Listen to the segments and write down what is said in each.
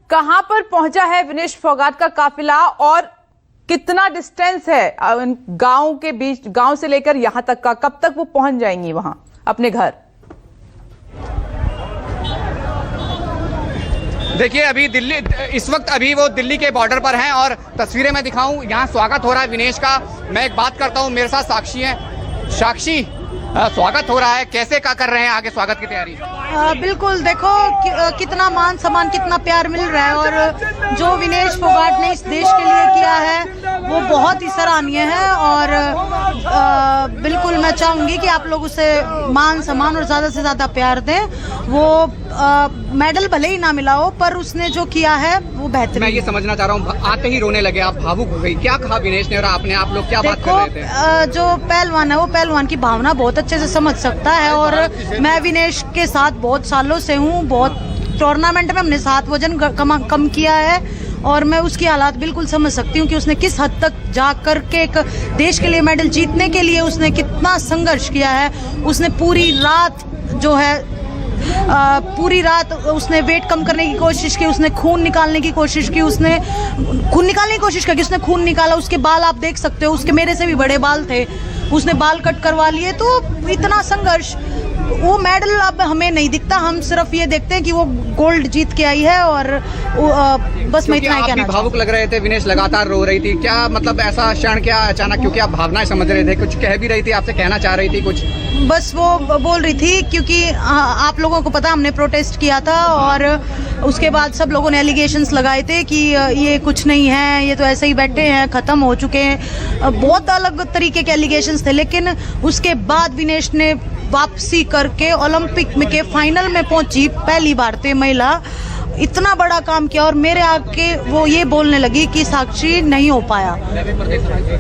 कहां पर पहुंचा है विनेश फोगाट का काफिला और कितना डिस्टेंस है गांव के बीच, गांव से लेकर यहां तक का, कब तक वो पहुंच जाएंगी वहां अपने घर? देखिए अभी दिल्ली, इस वक्त अभी वो दिल्ली के बॉर्डर पर हैं और तस्वीरें मैं दिखाऊं, यहाँ स्वागत हो रहा है विनेश का। मैं एक बात करता हूं, मेरे साथ साक्षी हैं। साक्षी, स्वागत हो रहा है, कैसे क्या कर रहे हैं आगे स्वागत की तैयारी? बिल्कुल, देखो कितना मान सम्मान, कितना प्यार मिल रहा है और जो विनेश फोगाट ने इस देश के लिए किया है वो बहुत ही सराहनीय है। और बिल्कुल मैं चाहूंगी कि आप लोग उसे मान सम्मान और ज्यादा से ज्यादा प्यार दें। वो मेडल भले ही ना मिला हो पर उसने जो किया है वो बेहतरीन। मैं ये समझना चाह रहा हूँ, आते ही रोने लगे आप, भावुक हो गई, क्या कहा विनेश ने और आपने, आप लोग क्या बात कर रहे थे? जो पहलवान है वो पहलवान की भावना बहुत अच्छे से समझ सकता है और मैं विनेश के साथ बहुत सालों से हूँ। बहुत टूर्नामेंट में हमने 7 वजन कम किया है और मैं उसकी हालात बिल्कुल समझ सकती हूँ कि उसने किस हद तक जा कर के एक देश के लिए मेडल जीतने के लिए उसने कितना संघर्ष किया है। उसने पूरी रात जो है पूरी रात उसने वेट कम करने की कोशिश की, उसने खून निकालने की कोशिश की, उसने खून निकाला। उसके बाल आप देख सकते हो, उसके मेरे से भी बड़े बाल थे, उसने बाल कट करवा लिए। तो इतना संघर्ष, वो मेडल अब हमें नहीं दिखता, हम सिर्फ ये देखते हैं कि वो गोल्ड जीत के आई है। और बस मैं इतना ही कहना। भावुक लग रहे थे, विनेश लगातार रो रही थी, क्या मतलब ऐसा क्षण क्या अचानक, क्योंकि आप भावनाएं समझ रहे थे, कुछ कह भी रही थी, आपसे कहना चाह रही थी कुछ? बस वो बोल रही थी क्योंकि आप लोगों को पता हमने प्रोटेस्ट किया था और उसके बाद सब लोगों ने एलिगेशंस लगाए थे कि ये कुछ नहीं है, ये तो ऐसे ही बैठे हैं, खत्म हो चुके हैं, बहुत अलग तरीके के एलिगेशंस थे। लेकिन उसके बाद विनेश ने वापसी करके ओलंपिक में के फाइनल में पहुंची, पहली भारतीय महिला, इतना बड़ा काम किया। और मेरे आके वो ये बोलने लगी कि साक्षी नहीं हो पाया।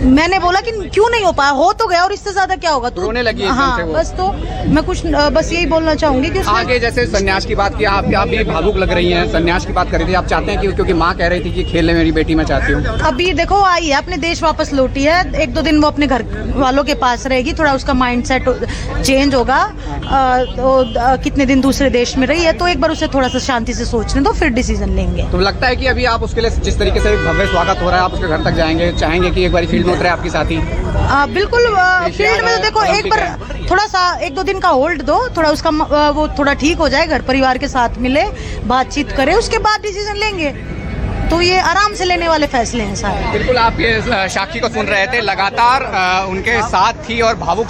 मैंने बोला कि क्यों नहीं हो पाया, हो तो गया और इससे ज्यादा क्या होगा? रोने लगी हाँ, बस तो मैं कुछ बस यही बोलना चाहूंगी कि आगे जैसे संन्यास की बात की, आप भी भावुक लग रही हैं, संन्यास की बात कर रही थी, आप चाहते हैं कि क्योंकि माँ कह रही थी कि खेलने मेरी बेटी मैं चाहती हूँ। अभी देखो आई है, अपने देश वापस लौटी है, 1-2 दिन वो अपने घर वालों के पास रहेगी, थोड़ा उसका माइंड सेट चेंज होगा। तो कितने दिन दूसरे देश में रही है तो एक बार उसे थोड़ा सा शांति से सोचने तो फिर डिसीजन लेंगे। तो लगता है कि अभी आप उसके लिए जिस तरीके से भव्य स्वागत हो रहा है, आप उसके घर तक जाएंगे, चाहेंगे कि एक बार फील्ड में उतरे आपकी साथी? बिल्कुल, फील्ड में तो देखो एक बार थोड़ा सा 1-2 दिन का होल्ड दो, थोड़ा उसका वो थोड़ा ठीक हो जाए, घर परिवार के साथ मिले, बातचीत करे, उसके बाद डिसीजन लेंगे। तो ये आराम से लेने वाले फैसले हैं सारे। बिल्कुल, आप ये साक्षी को सुन रहे थे, लगातार उनके साथ थी और भावुक